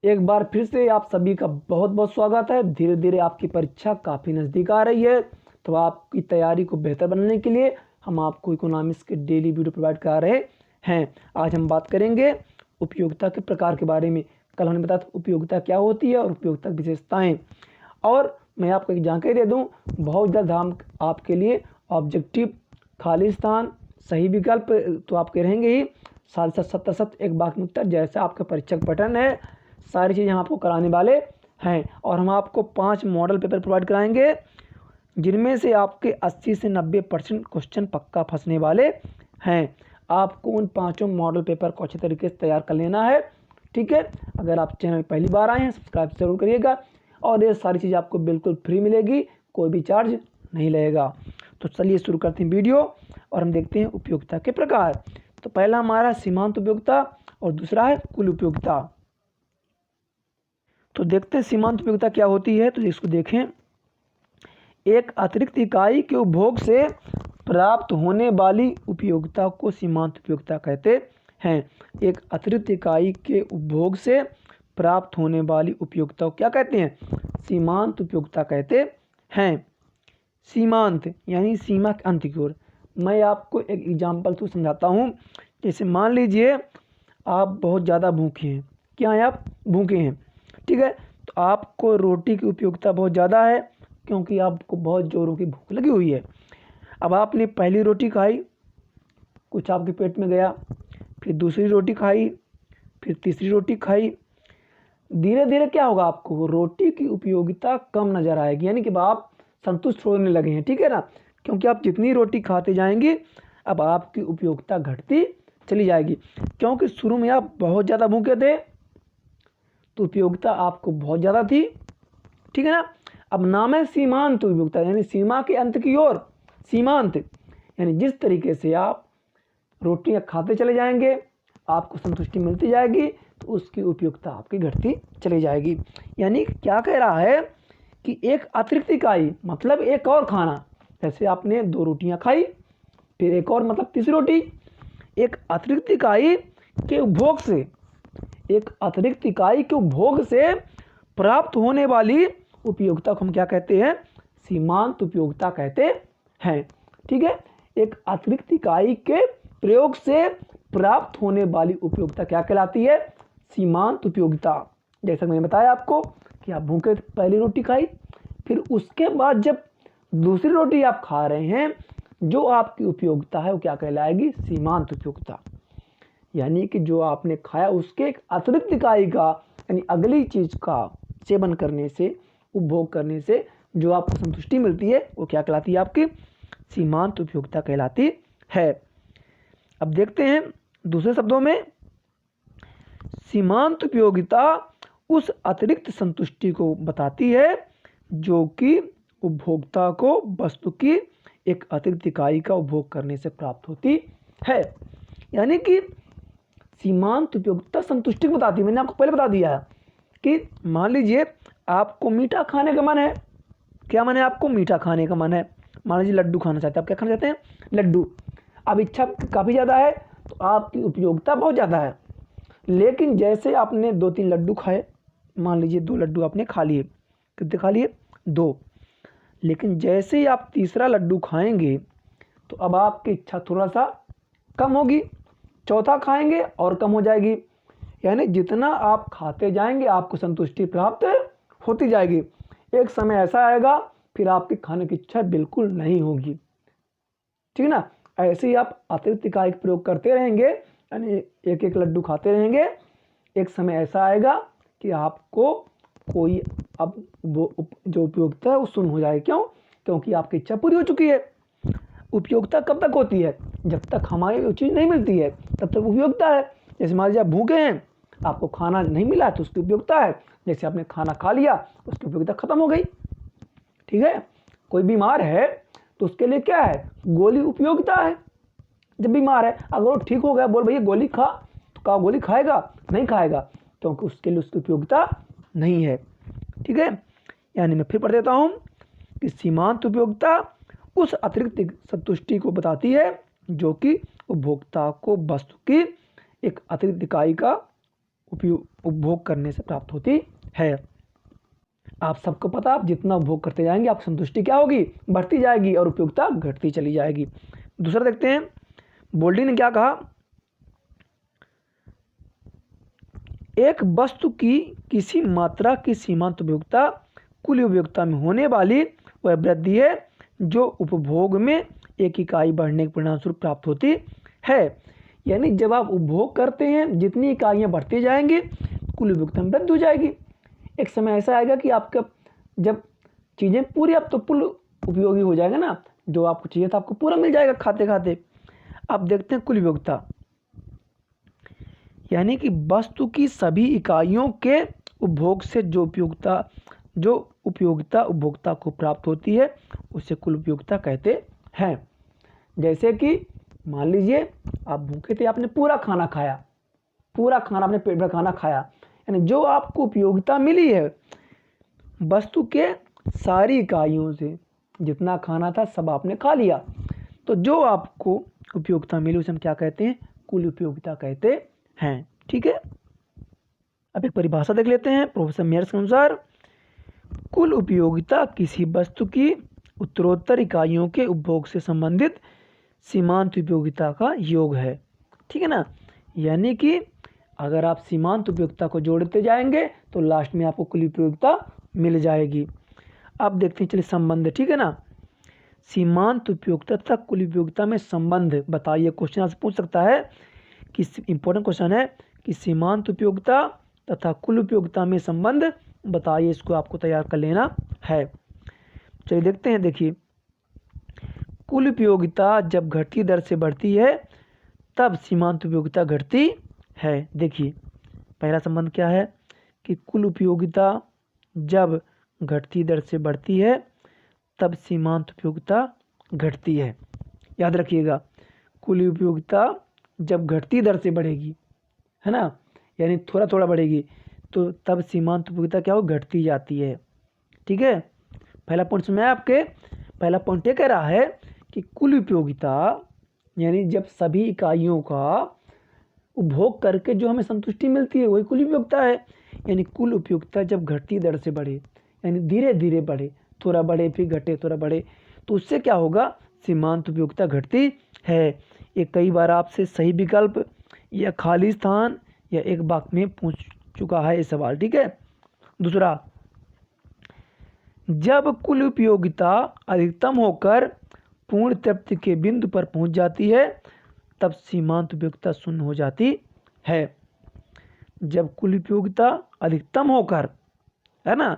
एक बार फिर से आप सभी का बहुत बहुत स्वागत है। धीरे धीरे आपकी परीक्षा काफ़ी नज़दीक आ रही है, तो आपकी तैयारी को बेहतर बनाने के लिए हम आपको इकोनॉमिक्स के डेली वीडियो प्रोवाइड करा रहे हैं। आज हम बात करेंगे उपयोगिता के प्रकार के बारे में। कल हमने बताया था उपयोगिता क्या होती है और उपयोगिता की विशेषताएँ। और मैं आपको एक जानकारी दे दूँ, बहुत ज़्यादा हम आपके लिए ऑब्जेक्टिव, खाली स्थान, सही विकल्प तो आपके रहेंगे ही, साथ साथ 70 एक बार में उत्तर जैसा आपका परीक्षा का पैटर्न है, सारी चीज़ें हम आपको कराने वाले हैं। और हम आपको 5 मॉडल पेपर प्रोवाइड कराएंगे, जिनमें से आपके 80 से 90% क्वेश्चन पक्का फंसने वाले हैं। आपको उन 5 मॉडल पेपर को अच्छे तरीके से तैयार कर लेना है, ठीक है। अगर आप चैनल में पहली बार आए हैं, सब्सक्राइब जरूर करिएगा। और ये सारी चीज़ आपको बिल्कुल फ्री मिलेगी, कोई भी चार्ज नहीं लगेगा। तो चलिए शुरू करते हैं वीडियो और हम देखते हैं उपयोगिता के प्रकार। तो पहला हमारा सीमांत उपयोगिता और दूसरा है कुल उपयोगिता। तो देखते हैं सीमांत उपयोगिता क्या होती है। तो इसको देखें, एक अतिरिक्त इकाई के उपभोग से प्राप्त होने वाली उपयोगिता को सीमांत उपयोगिता कहते हैं। एक अतिरिक्त इकाई के उपभोग से प्राप्त होने वाली उपयोगिता को क्या कहते हैं? सीमांत उपयोगिता कहते हैं। सीमांत यानी सीमा के अंत की ओर। मैं आपको एक एग्जाम्पल से समझाता हूँ। जैसे मान लीजिए आप बहुत ज़्यादा भूखे हैं। क्या है? आप भूखे हैं, ठीक है। तो आपको रोटी की उपयोगिता बहुत ज़्यादा है, क्योंकि आपको बहुत ज़ोरों की भूख लगी हुई है। अब आपने पहली रोटी खाई, कुछ आपके पेट में गया, फिर दूसरी रोटी खाई, फिर तीसरी रोटी खाई। धीरे धीरे क्या होगा, आपको रोटी की उपयोगिता कम नज़र आएगी, यानी कि आप संतुष्ट होने लगे हैं, ठीक है ना। क्योंकि आप जितनी रोटी खाते जाएंगे, अब आपकी उपयोगिता घटती चली जाएगी। क्योंकि शुरू में आप बहुत ज़्यादा भूखे थे, तो उपयोगिता आपको बहुत ज़्यादा थी, ठीक है ना। अब नाम है सीमांत उपयोगिता, यानी सीमा के अंत की ओर। सीमांत यानी जिस तरीके से आप रोटियां खाते चले जाएंगे, आपको संतुष्टि मिलती जाएगी, तो उसकी उपयोगिता आपकी घटती चली जाएगी। यानी क्या कह रहा है कि एक अतिरिक्त इकाई मतलब एक और खाना, जैसे आपने 2 रोटियां खाई, फिर एक और मतलब तीसरी रोटी। एक अतिरिक्त इकाई के उपभोग से, एक अतिरिक्त इकाई के उपभोग से प्राप्त होने वाली उपयोगिता को हम क्या कहते हैं? सीमांत उपयोगिता कहते हैं, ठीक है। एक अतिरिक्त इकाई के प्रयोग से प्राप्त होने वाली उपयोगिता क्या कहलाती है? सीमांत उपयोगिता। जैसा मैंने बताया आपको कि आप भूखे पहली रोटी खाई, फिर उसके बाद जब दूसरी रोटी आप खा रहे हैं, जो आपकी उपयोगिता है वो क्या कहलाएगी? सीमांत उपयोगिता। यानी कि जो आपने खाया उसके एक अतिरिक्त इकाई का, यानी अगली चीज का सेवन करने से, उपभोग करने से जो आपको संतुष्टि मिलती है, वो क्या कहलाती है? आपकी सीमांत उपयोगिता कहलाती है। अब देखते हैं दूसरे शब्दों में, सीमांत उपयोगिता उस अतिरिक्त संतुष्टि को बताती है जो कि उपभोक्ता को वस्तु की एक अतिरिक्त इकाई का उपभोग करने से प्राप्त होती है। यानी कि सीमांत उपयोगिता संतुष्टि को बताती है। मैंने आपको पहले बता दिया है कि मान लीजिए आपको मीठा खाने का मन है। क्या मन है? आपको मीठा खाने का मन है। मान लीजिए लड्डू खाना चाहते हैं। आप क्या खाना चाहते हैं? लड्डू। अब इच्छा काफ़ी ज़्यादा है, तो आपकी उपयोगिता बहुत ज़्यादा है। लेकिन जैसे आपने 2-3 लड्डू खाए, मान लीजिए 2 लड्डू आपने खा लिए। कितने खा लिए? 2। लेकिन जैसे ही आप तीसरा लड्डू खाएंगे, तो अब आपकी इच्छा थोड़ा सा कम होगी। चौथा खाएंगे और कम हो जाएगी। यानी जितना आप खाते जाएंगे, आपको संतुष्टि प्राप्त होती जाएगी। एक समय ऐसा आएगा फिर आपकी खाने की इच्छा बिल्कुल नहीं होगी, ठीक है ना। ऐसे ही आप अतिरिक्त इकाई का प्रयोग करते रहेंगे, यानी एक एक लड्डू खाते रहेंगे। एक समय ऐसा आएगा कि आपको कोई अब वो जो उपयोगिता है वो शून्य हो जाएगी। क्यों? क्योंकि आपकी इच्छा पूरी हो चुकी है। उपयोगिता कब तक होती है? जब तक हमारी वो चीज़ नहीं मिलती है, तब तक उपयोगिता है। जैसे मान लीजिए आप भूखे हैं, आपको खाना नहीं मिला तो उसकी उपयोगिता है। जैसे आपने खाना खा लिया, उसकी उपयोगिता खत्म हो गई, ठीक है। कोई बीमार है तो उसके लिए क्या है? गोली उपयोगिता है। जब बीमार है, अगर वो ठीक हो गया, बोल भैया गोली खा, तो क्या गोली खाएगा? नहीं खाएगा, क्योंकि उसके लिए उसकी उपयोगिता नहीं है, ठीक है। यानी मैं फिर पढ़ देता हूँ कि सीमांत उपयोगिता उस अतिरिक्त संतुष्टि को बताती है जो कि उपभोक्ता को वस्तु की एक अतिरिक्त इकाई का उपभोग करने से प्राप्त होती है। आप सबको पता, आप जितना उपभोग करते जाएंगे आपकी संतुष्टि क्या होगी, बढ़ती जाएगी और उपयोगिता घटती चली जाएगी। दूसरा देखते हैं, बोल्डी ने क्या कहा, एक वस्तु की किसी मात्रा की सीमांत उपयोगिता कुल उपयोगिता में होने वाली वह वृद्धि है जो उपभोग में एक इकाई बढ़ने के परिणामस्वरूप प्राप्त होती है। यानी जब आप उपभोग करते हैं जितनी इकाइयाँ बढ़ती जाएंगी कुल उपयोगिता में वृद्धि हो जाएगी। एक समय ऐसा आएगा कि आपका जब चीज़ें पूरी अब तो कुल उपयोगी हो जाएगा ना, जो आपको चाहिए था आपको पूरा मिल जाएगा खाते खाते। अब देखते हैं कुल उपयोगिता, यानी कि वस्तु की सभी इकाइयों के उपभोग से जो उपयोगिता उपभोक्ता को प्राप्त होती है उसे कुल उपयोगिता कहते हैं। जैसे कि मान लीजिए आप भूखे थे, आपने पूरा खाना खाया, पूरा खाना आपने पेट भर खाना खाया, यानी जो आपको उपयोगिता मिली है वस्तु के सारी इकाइयों से, जितना खाना था सब आपने खा लिया, तो जो आपको उपयोगिता मिली उसे हम क्या कहते हैं, कुल उपयोगिता कहते हैं। ठीक है, अब एक परिभाषा देख लेते हैं प्रोफेसर मेयर्स के अनुसार, कुल उपयोगिता किसी वस्तु की उत्तरोत्तर इकाइयों के उपभोग से संबंधित सीमांत उपयोगिता का योग है। ठीक है ना, यानी कि अगर आप सीमांत उपयोगिता को जोड़ते जाएंगे तो लास्ट में आपको कुल उपयोगिता मिल जाएगी। अब देखते हैं चलिए संबंध, ठीक है ना, सीमांत उपयोगिता तथा कुल उपयोगिता में संबंध बताइए। क्वेश्चन आपसे पूछ सकता है कि इंपॉर्टेंट क्वेश्चन है कि सीमांत उपयोगिता तथा कुल उपयोगिता में संबंध बताइए, इसको आपको तैयार कर लेना है। चलिए देखते हैं, देखिए कुल उपयोगिता जब घटती दर से बढ़ती है तब सीमांत उपयोगिता घटती है। देखिए पहला संबंध क्या है कि कुल उपयोगिता जब घटती दर से बढ़ती है तब सीमांत उपयोगिता घटती है। याद रखिएगा, कुल उपयोगिता जब घटती दर से बढ़ेगी, है ना, यानी थोड़ा थोड़ा बढ़ेगी, तो तब सीमांत उपयोगिता क्या हो, घटती जाती है। ठीक है, पहला पॉइंट में आपके पहला पॉइंट ये कह रहा है कि कुल उपयोगिता यानी जब सभी इकाइयों का उपभोग करके जो हमें संतुष्टि मिलती है वही कुल उपयोगिता है। यानी कुल उपयोगिता जब घटती दर से बढ़े, यानी धीरे धीरे बढ़े, थोड़ा बढ़े फिर घटे थोड़ा बढ़े, तो उससे क्या होगा, सीमांत उपयोगिता घटती है। ये कई बार आपसे सही विकल्प या खाली स्थान या एक वाक्य में पूछ चुका है ये सवाल। ठीक है, दूसरा, जब कुल उपयोगिता अधिकतम होकर पूर्ण तृप्ति के बिंदु पर पहुंच जाती है तब सीमांत उपयोगिता शून्य हो जाती है। जब कुल उपयोगिता अधिकतम होकर, है ना,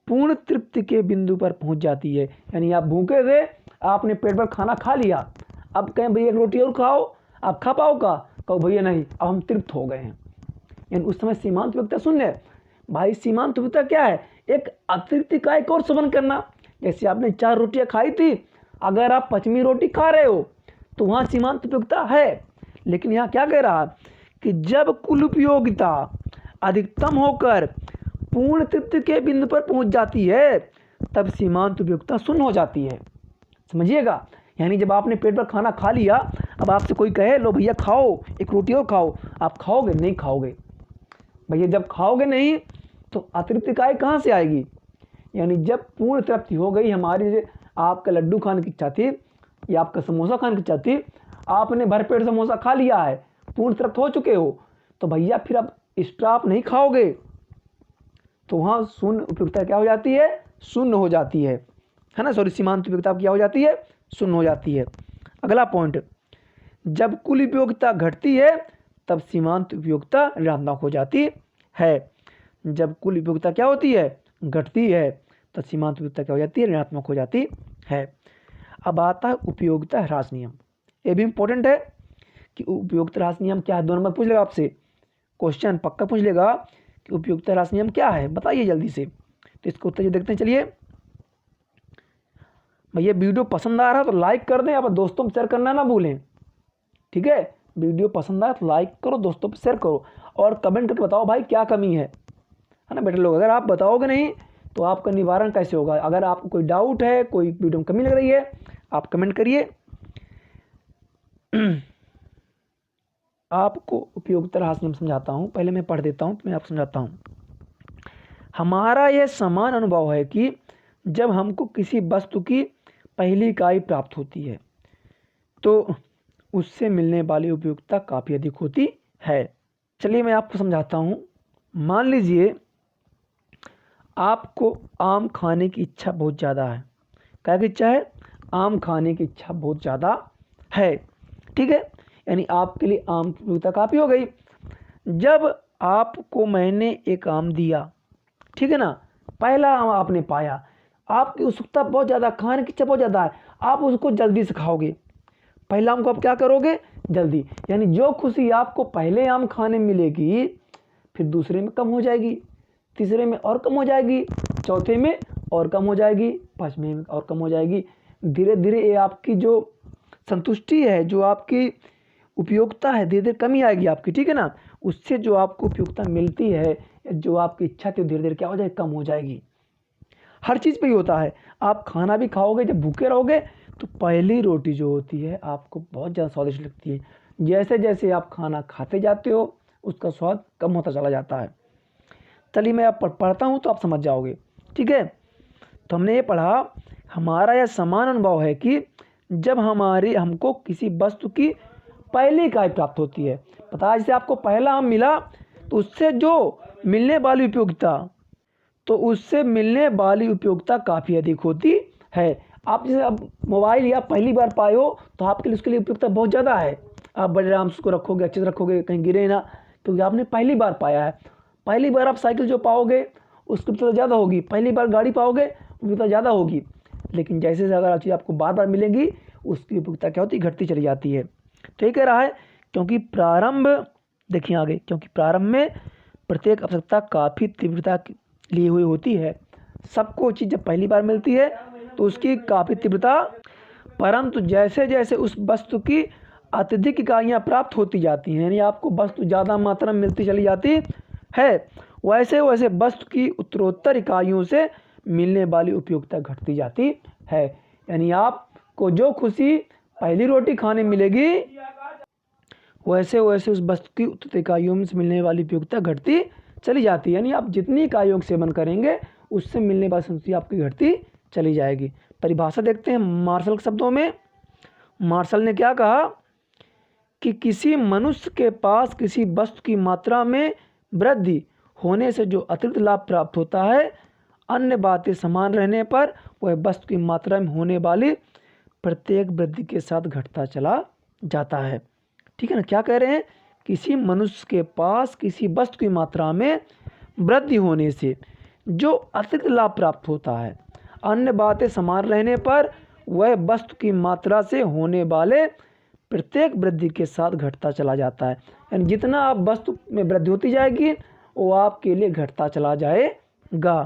पूर्ण तृप्ति के बिंदु पर पहुंच जाती है, यानी आप भूखे थे, आपने पेट भर खाना खा लिया, अब कहें भैया एक रोटी और खाओ, आप खा पाओगा, कहो भैया नहीं अब हम तृप्त हो गए हैं, यानी उस समय सीमांत उपयोगिता शून्य है। भाई सीमांत उपयोगिता क्या है, एक अतिरिक्त इकाई को और शोधन करना। जैसे आपने 4 रोटियां खाई थी, अगर आप 5वीं रोटी खा रहे हो तो वहाँ सीमांत उपयोगिता है। लेकिन यहाँ क्या कह रहा कि जब कुल उपयोगिता अधिकतम होकर पूर्ण तृप्ति के बिंदु पर पहुंच जाती है तब सीमांत उपयोगिता शून्य हो जाती है। समझिएगा, यानी जब आपने पेट भर खाना खा लिया, अब आपसे कोई कहे लो भैया खाओ एक रोटी और खाओ, आप खाओगे, नहीं खाओगे भैया। जब खाओगे नहीं तो अतिरिक्त इकाई कहाँ से आएगी, यानी जब पूर्ण तृप्ति हो गई हमारी, आपका लड्डू खाने की इच्छा थी या आपका समोसा खाने की इच्छा थी, आपने भरपेट समोसा खा लिया है, पूर्ण तृप्त हो चुके हो, तो भैया फिर अब एक्स्ट्रा आप नहीं खाओगे, तो वहाँ शून्य उपयोगिता क्या हो जाती है, शून्य हो जाती है ना, सॉरी सीमांत उपयोगिता क्या हो जाती है, शून्य हो जाती है। अगला पॉइंट, जब कुल उपयोगिता घटती है तब सीमांत उपयोगिता ऋणात्मक हो जाती है। जब कुल उपयोगिता क्या होती है, घटती है, तो सीमांत उपयोगिता क्या हो जाती है, ऋणात्मक हो जाती है। अब आता है उपयोगिता ह्रास नियम। ये भी इंपॉर्टेंट है कि उपयोगिता ह्रास नियम क्या है, 2 नंबर पूछ लेगा आपसे क्वेश्चन, पक्का पूछ लेगा कि उपयोगिता ह्रास नियम क्या है, बताइए जल्दी से। तो इसको उत्तर देखते हैं। चलिए भैया वीडियो पसंद आ रहा है तो लाइक कर दें, आप दोस्तों में शेयर करना ना भूलें। ठीक है, वीडियो पसंद आया तो लाइक करो, दोस्तों पर शेयर करो और कमेंट करके बताओ भाई क्या कमी है ना बेटे लोग। अगर आप बताओगे नहीं तो आपका निवारण कैसे होगा। अगर आपको कोई डाउट है, कोई वीडियो में कमी लग रही है, आप कमेंट करिए। आपको उपयोगिता ह्रास नियम समझाता हूँ। पहले मैं पढ़ देता हूँ, मैं आपको समझाता हूँ। हमारा यह समान अनुभव है कि जब हमको किसी वस्तु की पहली इकाई प्राप्त होती है तो उससे मिलने वाली उपयोगिता काफ़ी अधिक होती है। चलिए मैं आपको समझाता हूँ। मान लीजिए आपको आम खाने की इच्छा बहुत ज़्यादा है। क्या की इच्छा है? आम खाने की इच्छा बहुत ज़्यादा है, ठीक है। यानी आपके लिए आम की उपयोगिता काफ़ी हो गई। जब आपको मैंने एक आम दिया, ठीक है ना, पहला आम आपने पाया, आपकी उत्सुकता बहुत ज़्यादा, खाने की इच्छा बहुत ज़्यादा है, आप उसको जल्दी से खाओगे। पहला आम को आप क्या करोगे? जल्दी। यानी जो खुशी आपको पहले आम खाने में मिलेगी, फिर दूसरे में कम हो जाएगी, तीसरे में और कम हो जाएगी, चौथे में और कम हो जाएगी, पाँचवें में और कम हो जाएगी। धीरे धीरे ये आपकी जो संतुष्टि है, जो आपकी उपयोगिता है, धीरे धीरे कमी आएगी आपकी, ठीक है ना। उससे जो आपको उपयोगिता मिलती है, जो आपकी इच्छा थी, धीरे धीरे क्या हो जाएगी? कम हो जाएगी। हर चीज़ पे ही होता है। आप खाना भी खाओगे, जब भूखे रहोगे तो पहली रोटी जो होती है आपको बहुत ज़्यादा स्वादिष्ट लगती है। जैसे जैसे आप खाना खाते जाते हो उसका स्वाद कम होता चला जाता है। चलिए मैं आप पढ़ता हूँ तो आप समझ जाओगे, ठीक है। तो हमने ये पढ़ा, हमारा यह समान अनुभव है कि जब हमको किसी वस्तु की पहली इकाई प्राप्त होती है, पता है, जैसे आपको पहला आम मिला तो उससे मिलने वाली उपयोगिता काफ़ी अधिक होती है। आप जैसे अब मोबाइल या पहली बार पाए हो तो आपके लिए उसके लिए उपयोगिता बहुत ज़्यादा है। आप बड़े आराम से उसको रखोगे, अच्छे से रखोगे, कहीं गिरे ना, क्योंकि आपने पहली बार पाया है। पहली बार आप साइकिल जो पाओगे उसकी उपयोगिता ज़्यादा होगी, पहली बार गाड़ी पाओगे उपयोगिता ज़्यादा होगी। लेकिन जैसे जैसे अगर चीज़ आपको बार बार मिलेंगी उसकी उपयोगिता क्या होती है? घटती चली जाती है। तो ये कह रहा है क्योंकि प्रारंभ में प्रत्येक आवश्यकता काफ़ी तीव्रता लिए हुई होती है। सबको चीज़ जब पहली बार मिलती है तो उसकी काफ़ी तीव्रता, परंतु जैसे जैसे उस वस्तु की अत्यधिक इकाइयाँ प्राप्त होती जाती हैं, यानी आपको वस्तु ज़्यादा मात्रा में मिलती चली जाती है, वैसे वैसे वस्तु की उत्तरोत्तर इकाइयों से मिलने वाली उपयोगिता घटती जाती है। यानी आपको जो खुशी पहली रोटी खाने मिलेगी, वैसे वैसे उस वस्तु की उत्तरोत्तर इकाइयों से मिलने वाली उपयोगिता घटती चली जाती है। यानी आप जितनी इकाइयों का सेवन करेंगे उससे मिलने वाली संतुष्टि आपकी घटती चली जाएगी। परिभाषा देखते हैं मार्शल के शब्दों में। मार्शल ने क्या कहा कि किसी मनुष्य के पास किसी वस्तु की मात्रा में वृद्धि होने से जो अतिरिक्त लाभ प्राप्त होता है, अन्य बातें समान रहने पर वह वस्तु की मात्रा में होने वाली प्रत्येक वृद्धि के साथ घटता चला जाता है, ठीक है ना। क्या कह रहे हैं? किसी मनुष्य के पास किसी वस्तु की मात्रा में वृद्धि होने से जो अतिरिक्त लाभ प्राप्त होता है, अन्य बातें समान रहने पर वह वस्तु की मात्रा से होने वाले प्रत्येक वृद्धि के साथ घटता चला जाता है। यानी जितना आप वस्तु में वृद्धि होती जाएगी वो आपके लिए घटता चला जाएगा।